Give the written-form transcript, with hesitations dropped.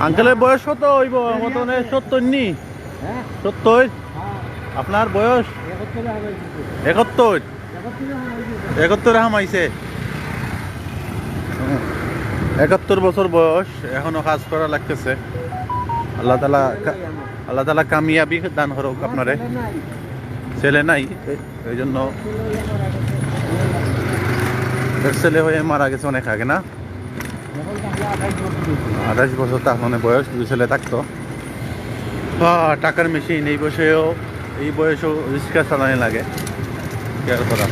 আঙ্কেলের বয়স কত হইব? মতনে 70 নি? 70? আপনার বয়স 71? 71 হামাইছে। 71 বছর বয়স, এখনো কাজ করা লাগতেছে। আল্লাহ তাআলা কামিয়াবি দান করুক আপনারে। ছেলে নাই, এই জন্য ছেলে হয়ে মারা গেছে অনেক আগে না? 28 বছর তার মানে বয়স, 2 ছেলে থাকতো। টাকার মেশিন, এই বয়সেও রিক্সা চালানো লাগে, কেয়ার করা।